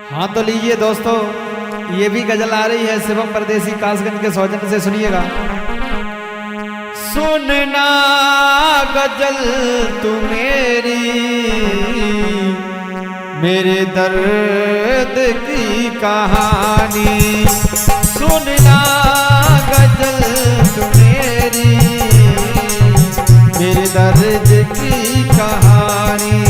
हाँ तो लीजिए दोस्तों, ये भी गजल आ रही है शिवम परदेसी कासगंज के सौजन्य से, सुनिएगा। सुनना गजल तू मेरी, मेरे दर्द की कहानी। सुनना गजल तू मेरी, मेरे दर्द की कहानी।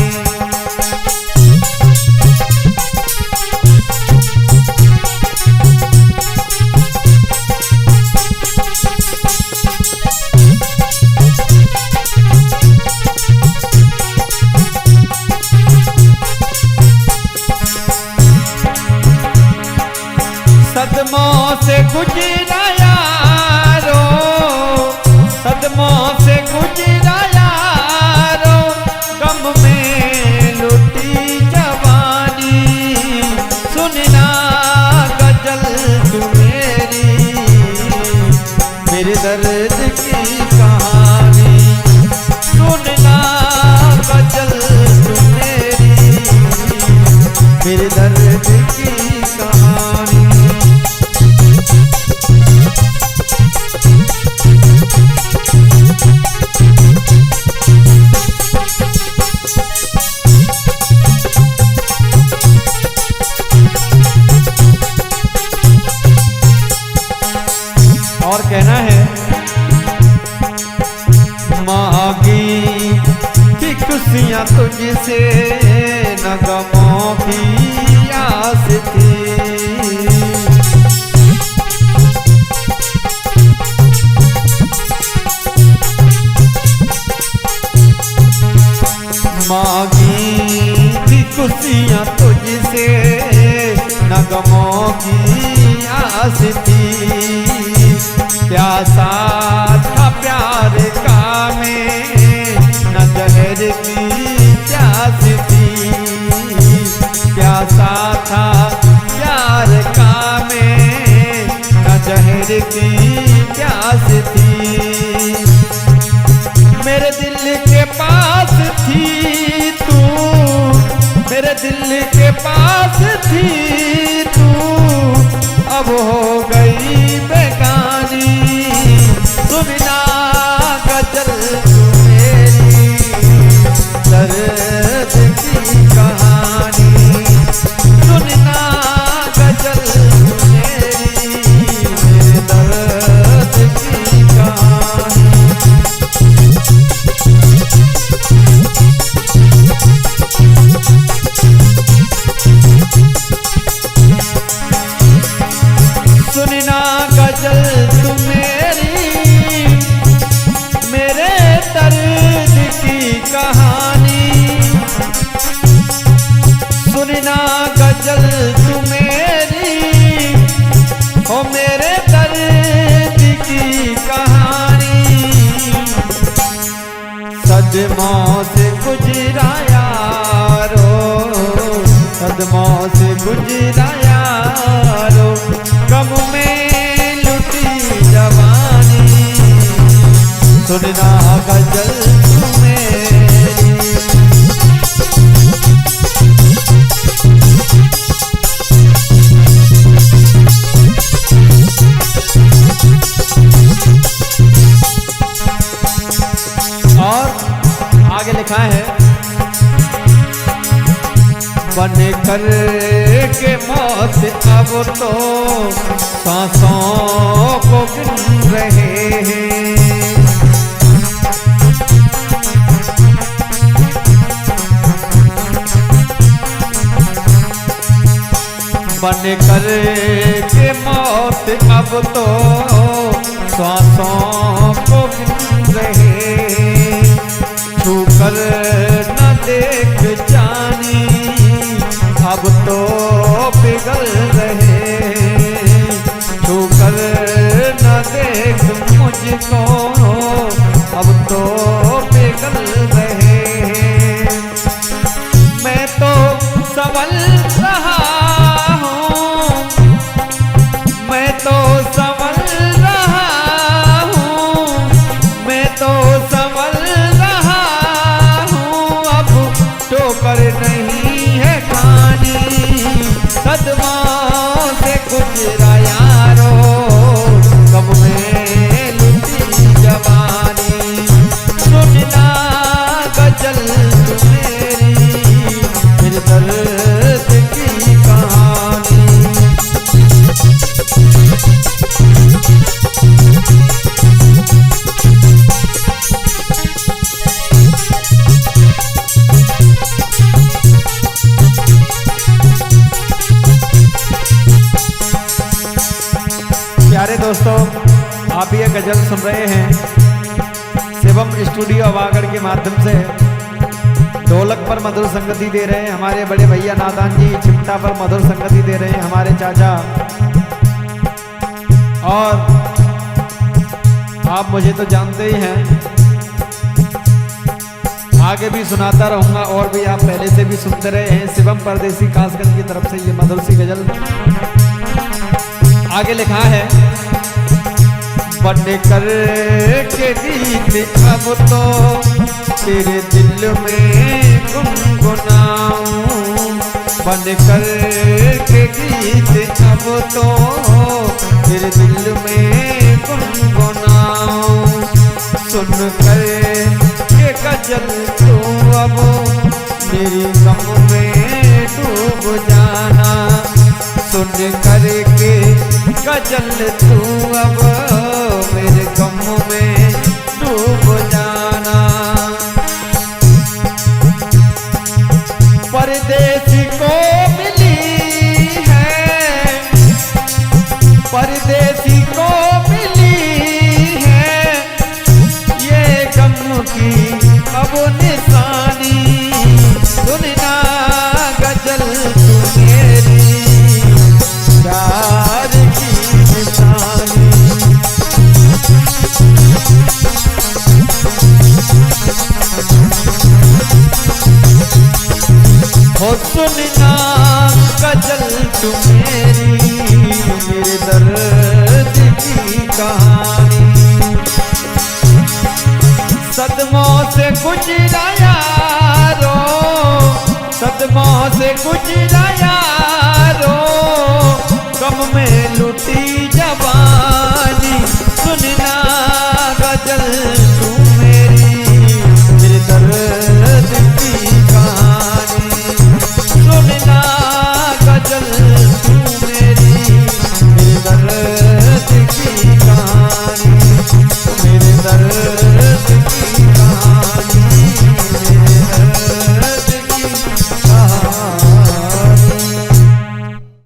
सदमों से गुजरा यारो, सदमों से गुजरा यारो, गम में लुटी जवानी। सुनना गजल तू मेरी, मेरे दर्द की कहानी। सुनना गजल तू मेरी, मेरे दर्द की कहानी। और कहना है, मांगी कि खुशियां तुझसे न गमों की आस थी। मांगी कि खुशियां तुझसे न गमों की आस थी। प्यासा था प्यार का में न जहर की प्यास थी। प्यासा था प्यार का में न जहर की प्यास थी। मेरे दिल के पास थी तू, मेरे दिल के पास थी तू, अब हो गई बेगानी। सुनना गजल तू मेरी, दर्द की कहानी। सुनना गजल तू मेरी, मेरे दर्द की कहानी। सुनना गजल तू मेरी, मेरे दर्द की कहानी। सुनना गजल तू मेरी, ओ मेरे दर्द की कहानी। सदमों से गुजरा यारो, सदमों से गुजरा यारो, गम में लुटी जवानी। सुनना गजल तू मेरी। और आगे लिखा है, बन कर के मौत अब तो सांसों को गिन रहे हैं। बन कर के मौत अब तो सांसों को गिन रहे हैं। छू कर न देख जानी, अब तो पिघल रहे। छू कर न देख मुझको, अब तो पिघल रहे। मैं तो संभल रहा हूँ, मैं तो संभल रहा हूँ, मैं तो संभल रहा हूँ। अब ठोकर नहीं है खानी। सदमाओं से गुजरा यारो, गम में लुटी जवानी। सुनना गजल तू मेरे दर्द की कहानी। प्यारे दोस्तों, आप ये गजल सुन रहे हैं शिवम स्टूडियो अवागढ़ के माध्यम से। ढोलक पर मधुर संगति दे रहे हैं हमारे बड़े भैया नादान जी, चिमटा पर मधुर संगति दे रहे हैं हमारे चाचा। और आप मुझे तो जानते ही हैं, आगे भी सुनाता रहूंगा और भी आप पहले से भी सुनते रहे हैं। शिवम परदेसी कासगंज की तरफ से ये मधुर सी गजल आगे लिखा है। बन कर के गीत अब तो तेरे दिल में गुनगुनाऊं, बन कर के गीत अब तो तेरे दिल में गुनगुनाऊं। सुन कर के गजल तू अब मेरी गम में डूब जाना, सुन कर के गजल तू अब मेरे गम में डूब जाना। परदेसी को मिली है, परदेसी को मिली है ये गम की अब निशानी। सुनना गजल तू मेरी प्यार की निशानी। हो सुनना गजल तू मेरे दर्द की कहानी। सदमों से गुजरा यारो, सदमों से गुजरा